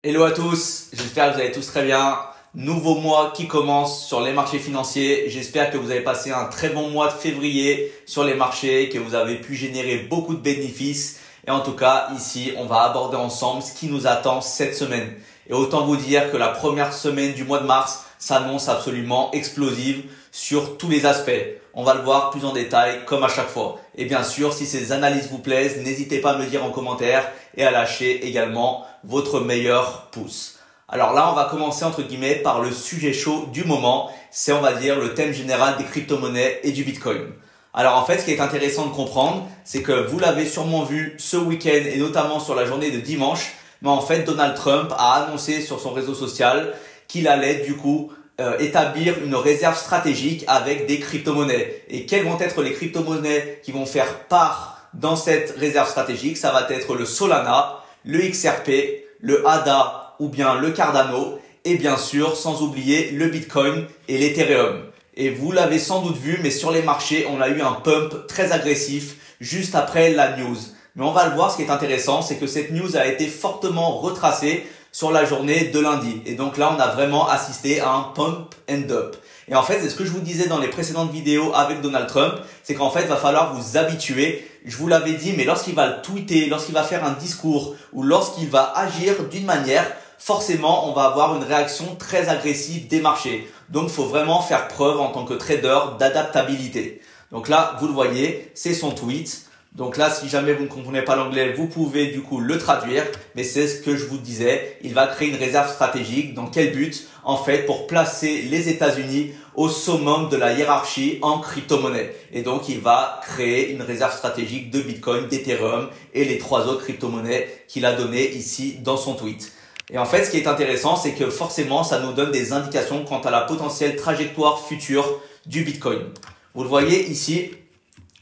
Hello à tous, j'espère que vous allez tous très bien. Nouveau mois qui commence sur les marchés financiers. J'espère que vous avez passé un très bon mois de février sur les marchés, que vous avez pu générer beaucoup de bénéfices. Et en tout cas, ici, on va aborder ensemble ce qui nous attend cette semaine. Et autant vous dire que la première semaine du mois de mars s'annonce absolument explosive sur tous les aspects. On va le voir plus en détail comme à chaque fois. Et bien sûr, si ces analyses vous plaisent, n'hésitez pas à me le dire en commentaire et à lâcher également votre meilleur pouce. Alors là, on va commencer entre guillemets par le sujet chaud du moment. C'est, on va dire, le thème général des crypto-monnaies et du Bitcoin. Alors en fait, ce qui est intéressant de comprendre, c'est que vous l'avez sûrement vu ce week-end et notamment sur la journée de dimanche, mais en fait, Donald Trump a annoncé sur son réseau social qu'il allait du coup établir une réserve stratégique avec des crypto-monnaies. Et quelles vont être les crypto-monnaies qui vont faire part dans cette réserve stratégique? Ça va être le Solana, le XRP, le ADA ou bien le Cardano et bien sûr, sans oublier le Bitcoin et l'Ethereum. Et vous l'avez sans doute vu, mais sur les marchés, on a eu un pump très agressif juste après la news. Mais on va le voir, ce qui est intéressant, c'est que cette news a été fortement retracée sur la journée de lundi. Et donc là, on a vraiment assisté à un pump and up. Et en fait, c'est ce que je vous disais dans les précédentes vidéos avec Donald Trump, c'est qu'en fait, il va falloir vous habituer. Je vous l'avais dit, mais lorsqu'il va le tweeter, lorsqu'il va faire un discours ou lorsqu'il va agir d'une manière, forcément, on va avoir une réaction très agressive des marchés. Donc, il faut vraiment faire preuve en tant que trader d'adaptabilité. Donc là, vous le voyez, c'est son tweet. Donc là, si jamais vous ne comprenez pas l'anglais, vous pouvez du coup le traduire. Mais c'est ce que je vous disais. Il va créer une réserve stratégique. Dans quel but? En fait, pour placer les États-Unis au summum de la hiérarchie en crypto-monnaie. Et donc, il va créer une réserve stratégique de Bitcoin, d'Ethereum et les trois autres crypto-monnaies qu'il a données ici dans son tweet. Et en fait, ce qui est intéressant, c'est que forcément, ça nous donne des indications quant à la potentielle trajectoire future du Bitcoin. Vous le voyez ici,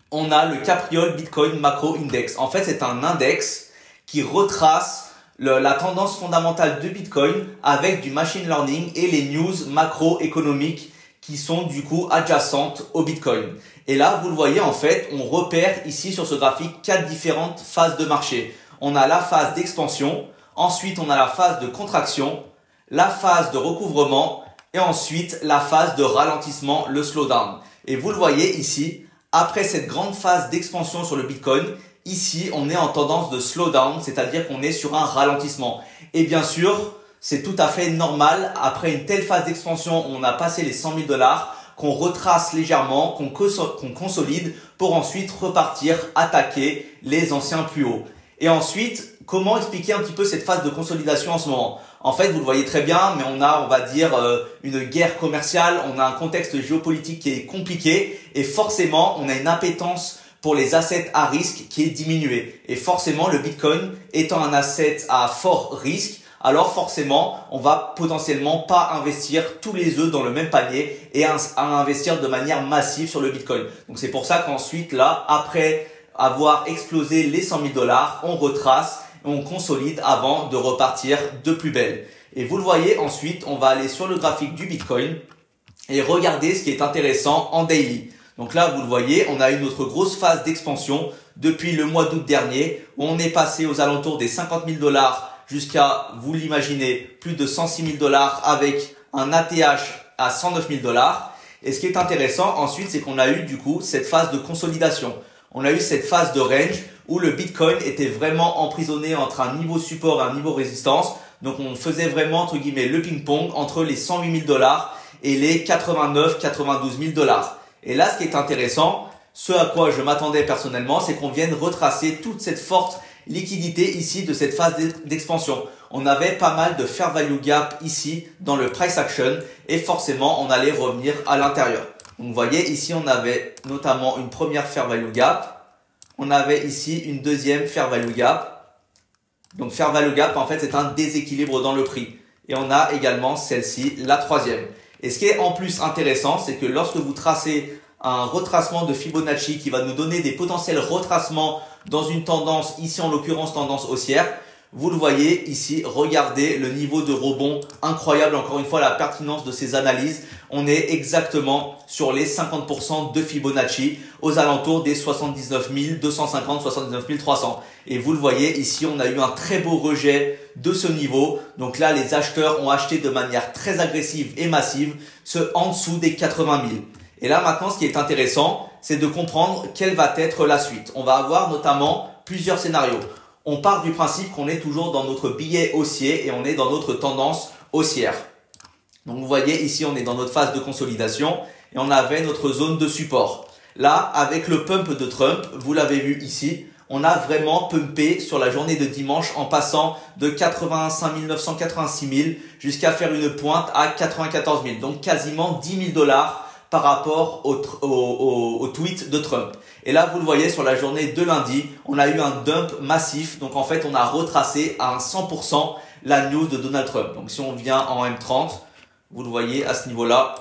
on a le Capriole Bitcoin Macro Index. En fait, c'est un index qui retrace la tendance fondamentale de Bitcoin avec du machine learning et les news macroéconomiques qui sont du coup adjacentes au Bitcoin. Et là, vous le voyez, en fait, on repère ici sur ce graphique 4 différentes phases de marché. On a la phase d'expansion, ensuite on a la phase de contraction, la phase de recouvrement et ensuite la phase de ralentissement, le slowdown. Et vous le voyez ici, après cette grande phase d'expansion sur le Bitcoin, ici, on est en tendance de slowdown, c'est-à-dire qu'on est sur un ralentissement. Et bien sûr, c'est tout à fait normal, après une telle phase d'expansion où on a passé les 100 000 $, qu'on retrace légèrement, qu'on consolide pour ensuite repartir attaquer les anciens plus hauts. Et ensuite, comment expliquer un petit peu cette phase de consolidation en ce moment? En fait, vous le voyez très bien, mais on va dire, une guerre commerciale, on a un contexte géopolitique qui est compliqué et forcément, on a une appétence pour les assets à risque qui est diminuée. Et forcément, le Bitcoin étant un asset à fort risque, alors forcément, on va potentiellement pas investir tous les œufs dans le même panier et à investir de manière massive sur le Bitcoin. Donc c'est pour ça qu'ensuite, là, après avoir explosé les 100 000 $, on retrace, on consolide avant de repartir de plus belle. Et vous le voyez, ensuite, on va aller sur le graphique du Bitcoin et regarder ce qui est intéressant en daily. Donc là, vous le voyez, on a eu notre grosse phase d'expansion depuis le mois d'août dernier où on est passé aux alentours des 50 000 $ jusqu'à, vous l'imaginez, plus de 106 000 $ avec un ATH à 109 000 $. Et ce qui est intéressant ensuite, c'est qu'on a eu du coup cette phase de consolidation. On a eu cette phase de range où le Bitcoin était vraiment emprisonné entre un niveau support et un niveau résistance. Donc on faisait vraiment entre guillemets le ping-pong entre les 108 000 $ et les 92 000 $. Et là, ce qui est intéressant, ce à quoi je m'attendais personnellement, c'est qu'on vienne retracer toute cette forte liquidité ici de cette phase d'expansion. On avait pas mal de fair value gap ici dans le price action et forcément on allait revenir à l'intérieur. Donc vous voyez ici on avait notamment une première fair value gap, on avait ici une deuxième fair value gap. Donc fair value gap en fait c'est un déséquilibre dans le prix et on a également celle-ci, la troisième. Et ce qui est en plus intéressant, c'est que lorsque vous tracez un retracement de Fibonacci qui va nous donner des potentiels retracements dans une tendance, ici en l'occurrence tendance haussière, Vous le voyez ici, regardez le niveau de rebond incroyable, encore une fois la pertinence de ces analyses. On est exactement sur les 50% de Fibonacci aux alentours des 79 250, 79 300. Et vous le voyez ici, on a eu un très beau rejet de ce niveau. Donc là, les acheteurs ont acheté de manière très agressive et massive en dessous des 80 000. Et là maintenant, ce qui est intéressant, c'est de comprendre quelle va être la suite. On va avoir notamment plusieurs scénarios. On part du principe qu'on est toujours dans notre billet haussier et on est dans notre tendance haussière. Donc vous voyez ici, on est dans notre phase de consolidation et on avait notre zone de support. Là, avec le pump de Trump, vous l'avez vu ici, on a vraiment pumpé sur la journée de dimanche en passant de 85 900, 86 000 jusqu'à faire une pointe à 94 000. Donc quasiment 10 000 $ par rapport au tweet de Trump. Et là, vous le voyez sur la journée de lundi, on a eu un dump massif. Donc en fait, on a retracé à 100% la news de Donald Trump. Donc si on vient en M30, vous le voyez à ce niveau-là,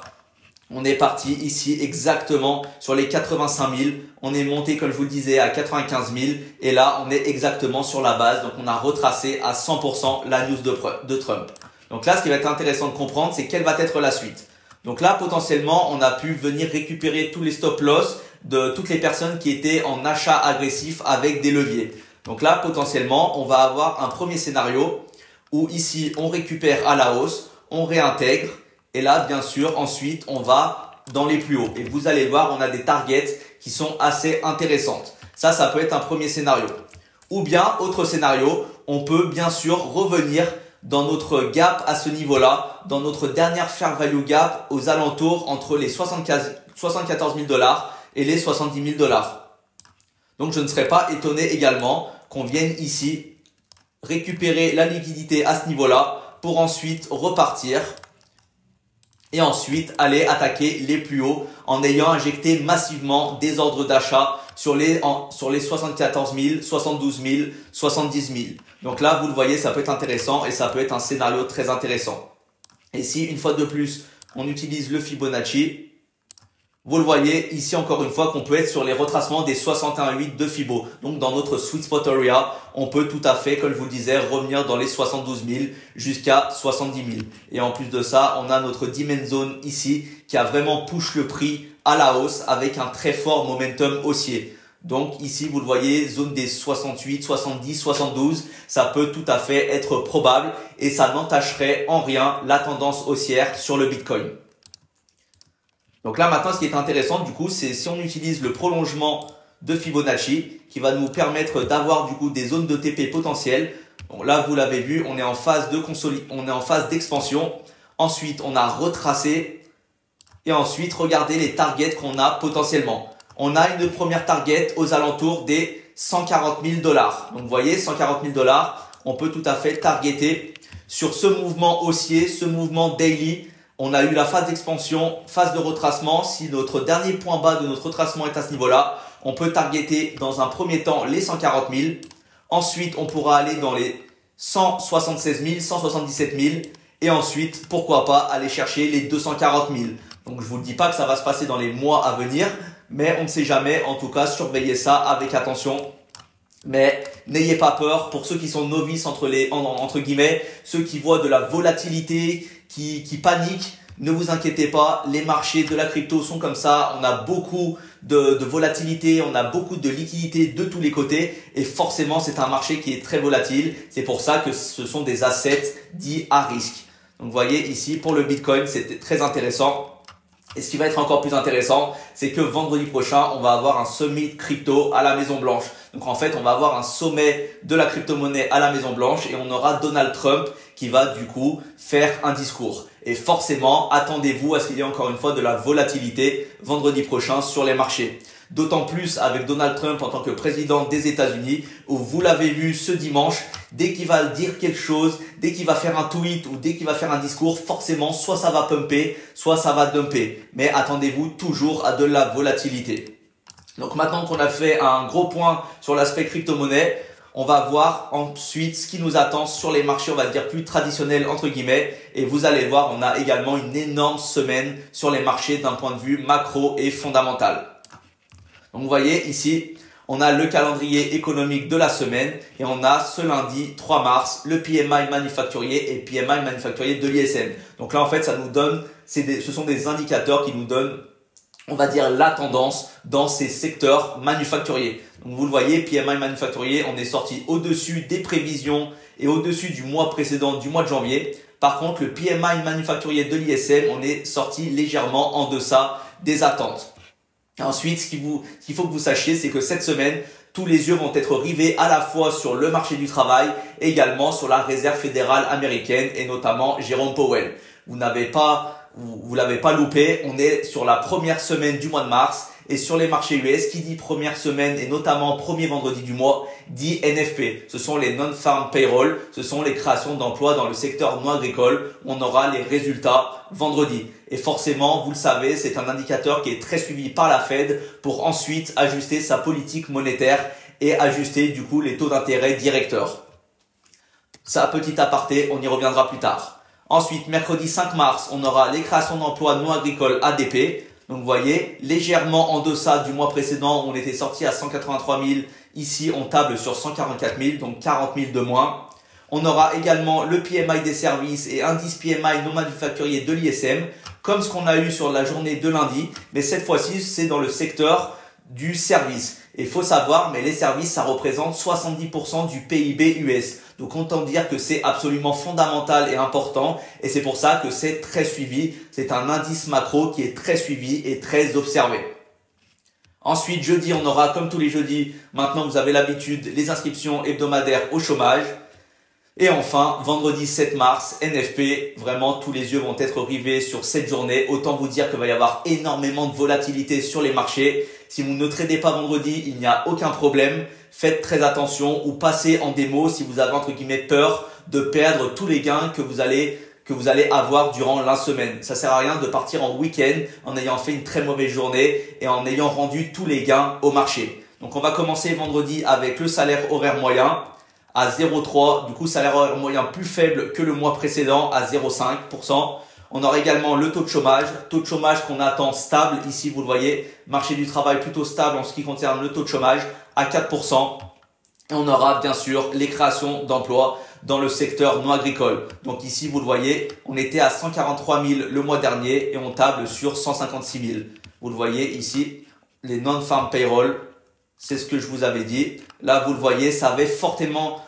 on est parti ici exactement sur les 85 000. On est monté, comme je vous le disais, à 95 000. Et là, on est exactement sur la base. Donc on a retracé à 100% la news de Trump. Donc là, ce qui va être intéressant de comprendre, c'est quelle va être la suite. Donc là, potentiellement, on a pu venir récupérer tous les stop loss de toutes les personnes qui étaient en achat agressif avec des leviers. Donc là, potentiellement, on va avoir un premier scénario où ici, on récupère à la hausse, on réintègre. Et là, bien sûr, ensuite, on va dans les plus hauts. Et vous allez voir, on a des targets qui sont assez intéressantes. Ça peut être un premier scénario. Ou bien, autre scénario, on peut bien sûr revenir dans notre gap à ce niveau-là, dans notre dernière fair value gap aux alentours entre les 74 000 $ et les 70 000 $. Donc, je ne serais pas étonné également qu'on vienne ici récupérer la liquidité à ce niveau-là pour ensuite repartir et ensuite aller attaquer les plus hauts en ayant injecté massivement des ordres d'achat sur les 74 000, 72 000, 70 000. Donc là, vous le voyez, ça peut être intéressant et ça peut être un scénario très intéressant. Et si, une fois de plus, on utilise le Fibonacci, vous le voyez ici encore une fois qu'on peut être sur les retracements des 61,8 de Fibo. Donc dans notre sweet spot area, on peut tout à fait, comme je vous le disais, revenir dans les 72 000 jusqu'à 70 000. Et en plus de ça, on a notre demand zone ici qui a vraiment push le prix à la hausse avec un très fort momentum haussier. Donc ici, vous le voyez, zone des 68, 70, 72, ça peut tout à fait être probable et ça n'entacherait en rien la tendance haussière sur le Bitcoin. Donc là, maintenant, ce qui est intéressant, du coup, c'est si on utilise le prolongement de Fibonacci qui va nous permettre d'avoir, du coup, des zones de TP potentielles. Bon, là, vous l'avez vu, on est en phase de on est en phase d'expansion. Ensuite, on a retracé et ensuite, regardez les targets qu'on a potentiellement. On a une première target aux alentours des 140 000 $. Donc, vous voyez, 140 000 $, on peut tout à fait targeter sur ce mouvement haussier, ce mouvement daily. On a eu la phase d'expansion, phase de retracement. Si notre dernier point bas de notre retracement est à ce niveau-là, on peut targeter dans un premier temps les 140 000. Ensuite, on pourra aller dans les 176 000, 177 000. Et ensuite, pourquoi pas aller chercher les 240 000. Donc, je vous le dis pas que ça va se passer dans les mois à venir, mais on ne sait jamais. En tout cas, surveillez ça avec attention. Mais n'ayez pas peur pour ceux qui sont novices entre guillemets, ceux qui voient de la volatilité, qui paniquent. Ne vous inquiétez pas, les marchés de la crypto sont comme ça. On a beaucoup de volatilité, on a beaucoup de liquidité de tous les côtés et forcément c'est un marché qui est très volatile. C'est pour ça que ce sont des assets dits à risque. Donc vous voyez ici pour le Bitcoin, c'est très intéressant. Et ce qui va être encore plus intéressant, c'est que vendredi prochain, on va avoir un summit crypto à la Maison Blanche. Donc en fait, on va avoir un sommet de la crypto-monnaie à la Maison Blanche et on aura Donald Trump qui va du coup faire un discours. Et forcément, attendez-vous à ce qu'il y ait encore une fois de la volatilité vendredi prochain sur les marchés. D'autant plus avec Donald Trump en tant que président des États-Unis, où vous l'avez vu ce dimanche, dès qu'il va dire quelque chose, dès qu'il va faire un tweet ou dès qu'il va faire un discours, forcément, soit ça va pumper, soit ça va dumper. Mais attendez-vous toujours à de la volatilité. Donc maintenant qu'on a fait un gros point sur l'aspect crypto-monnaie, on va voir ensuite ce qui nous attend sur les marchés, on va dire plus traditionnels entre guillemets. Et vous allez voir, on a également une énorme semaine sur les marchés d'un point de vue macro et fondamental. Donc vous voyez ici, On a le calendrier économique de la semaine et on a ce lundi 3 mars le PMI manufacturier et PMI manufacturier de l'ISM. Donc là en fait ça nous donne, ce sont des indicateurs qui nous donnent, on va dire, la tendance dans ces secteurs manufacturiers. Donc vous le voyez, PMI manufacturier, on est sorti au-dessus des prévisions et au-dessus du mois précédent, du mois de janvier. Par contre, le PMI manufacturier de l'ISM, on est sorti légèrement en deçà des attentes. Ensuite, ce qu'il faut que vous sachiez, c'est que cette semaine, tous les yeux vont être rivés à la fois sur le marché du travail et également sur la Réserve fédérale américaine et notamment Jérôme Powell. Vous l'avez pas loupé, on est sur la première semaine du mois de mars et sur les marchés US, qui dit première semaine et notamment premier vendredi du mois, dit NFP. Ce sont les non-farm payroll, ce sont les créations d'emplois dans le secteur non agricole. On aura les résultats vendredi. Et forcément, vous le savez, c'est un indicateur qui est très suivi par la Fed pour ensuite ajuster sa politique monétaire et ajuster du coup les taux d'intérêt directeurs. Ça, petit aparté, on y reviendra plus tard. Ensuite, mercredi 5 mars, on aura les créations d'emplois non agricoles ADP. Donc vous voyez, légèrement en deçà du mois précédent, on était sorti à 183 000. Ici, on table sur 144 000, donc 40 000 de moins. On aura également le PMI des services et indice PMI non manufacturier de l'ISM, comme ce qu'on a eu sur la journée de lundi. Mais cette fois-ci, c'est dans le secteur du service. Et il faut savoir, mais les services, ça représente 70% du PIB US. Donc, autant dire que c'est absolument fondamental et important. Et c'est pour ça que c'est très suivi. C'est un indice macro qui est très suivi et très observé. Ensuite, jeudi, on aura, comme tous les jeudis, maintenant vous avez l'habitude, les inscriptions hebdomadaires au chômage. Et enfin, vendredi 7 mars, NFP, vraiment tous les yeux vont être rivés sur cette journée. Autant vous dire qu'il va y avoir énormément de volatilité sur les marchés. Si vous ne tradez pas vendredi, il n'y a aucun problème. Faites très attention ou passez en démo si vous avez entre guillemets peur de perdre tous les gains que vous allez avoir durant la semaine. Ça sert à rien de partir en week-end en ayant fait une très mauvaise journée et en ayant rendu tous les gains au marché. Donc on va commencer vendredi avec le salaire horaire moyen à 0,3. Du coup, salaire horaire moyen plus faible que le mois précédent à 0,5%. On aura également le taux de chômage qu'on attend stable. Ici, vous le voyez, marché du travail plutôt stable en ce qui concerne le taux de chômage à 4%. Et on aura bien sûr les créations d'emplois dans le secteur non agricole. Donc ici, vous le voyez, on était à 143 000 le mois dernier et on table sur 156 000. Vous le voyez ici, les non-farm payroll, c'est ce que je vous avais dit. Là, vous le voyez, ça avait fortement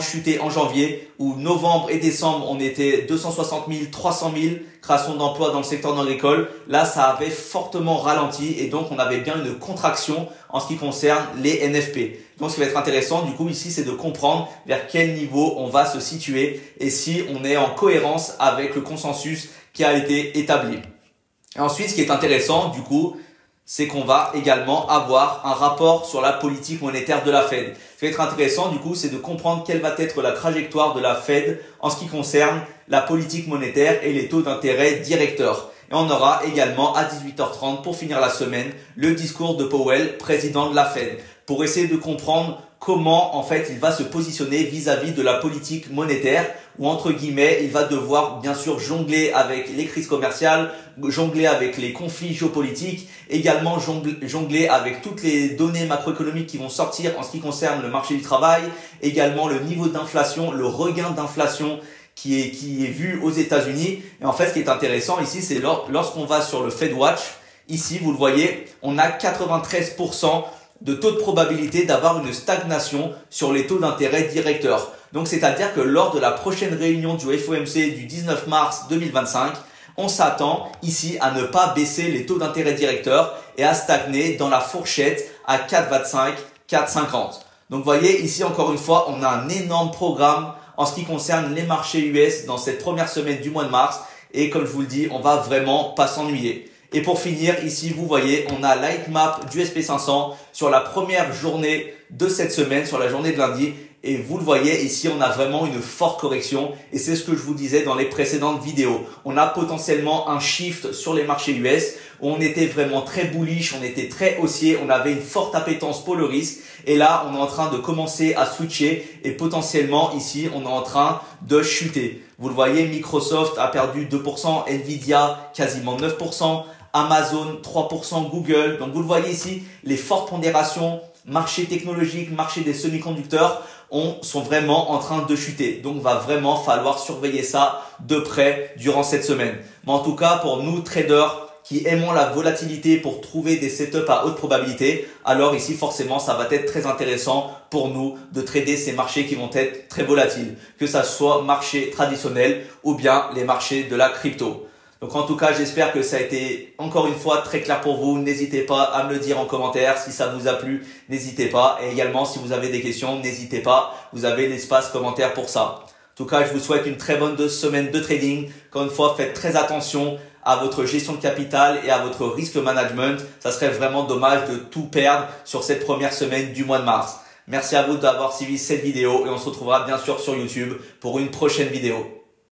chuté en janvier, où novembre et décembre, on était 260 000, 300 000 créations d'emplois dans le secteur non agricole. Là, ça avait fortement ralenti et donc on avait bien une contraction en ce qui concerne les NFP. Donc, ce qui va être intéressant, du coup, ici, c'est de comprendre vers quel niveau on va se situer et si on est en cohérence avec le consensus qui a été établi. Et ensuite, ce qui est intéressant, du coup, c'est qu'on va également avoir un rapport sur la politique monétaire de la Fed. Ce qui va être intéressant, du coup, c'est de comprendre quelle va être la trajectoire de la Fed en ce qui concerne la politique monétaire et les taux d'intérêt directeurs. Et on aura également à 18h30 pour finir la semaine le discours de Powell, président de la Fed, pour essayer de comprendre comment en fait il va se positionner vis-à-vis de la politique monétaire, où entre guillemets il va devoir bien sûr jongler avec les crises commerciales, jongler avec les conflits géopolitiques, également jongler avec toutes les données macroéconomiques qui vont sortir en ce qui concerne le marché du travail, également le niveau d'inflation, le regain d'inflation qui est vu aux États-Unis. Et en fait, ce qui est intéressant ici, c'est lorsqu'on va sur le Fed Watch, ici vous le voyez, on a 93% de taux de probabilité d'avoir une stagnation sur les taux d'intérêt directeurs. Donc, c'est-à-dire que lors de la prochaine réunion du FOMC du 19 mars 2025, on s'attend ici à ne pas baisser les taux d'intérêt directeurs et à stagner dans la fourchette à 4,25, 4,50. Donc, vous voyez, ici, encore une fois, on a un énorme programme en ce qui concerne les marchés US dans cette première semaine du mois de mars. Et comme je vous le dis, on va vraiment pas s'ennuyer. Et pour finir, ici, vous voyez, on a l'heatmap du SP500 sur la première journée de cette semaine, sur la journée de lundi. Et vous le voyez, ici, on a vraiment une forte correction. Et c'est ce que je vous disais dans les précédentes vidéos. On a potentiellement un shift sur les marchés US où on était vraiment très bullish, on était très haussier, on avait une forte appétence pour le risque. Et là, on est en train de commencer à switcher et potentiellement, ici, on est en train de chuter. Vous le voyez, Microsoft a perdu 2%, Nvidia quasiment 9%. Amazon 3%, Google. Donc vous le voyez ici, les fortes pondérations marché technologique, marché des semi-conducteurs sont vraiment en train de chuter. Donc, va vraiment falloir surveiller ça de près durant cette semaine. Mais en tout cas, pour nous traders qui aimons la volatilité pour trouver des setups à haute probabilité, alors ici forcément ça va être très intéressant pour nous de trader ces marchés qui vont être très volatiles, que ça soit marché traditionnel ou bien les marchés de la crypto. Donc en tout cas, j'espère que ça a été encore une fois très clair pour vous. N'hésitez pas à me le dire en commentaire si ça vous a plu, n'hésitez pas. Et également si vous avez des questions, n'hésitez pas, vous avez l'espace commentaire pour ça. En tout cas, je vous souhaite une très bonne semaine de trading. Encore une fois, faites très attention à votre gestion de capital et à votre risque management. Ça serait vraiment dommage de tout perdre sur cette première semaine du mois de mars. Merci à vous d'avoir suivi cette vidéo et on se retrouvera bien sûr sur YouTube pour une prochaine vidéo.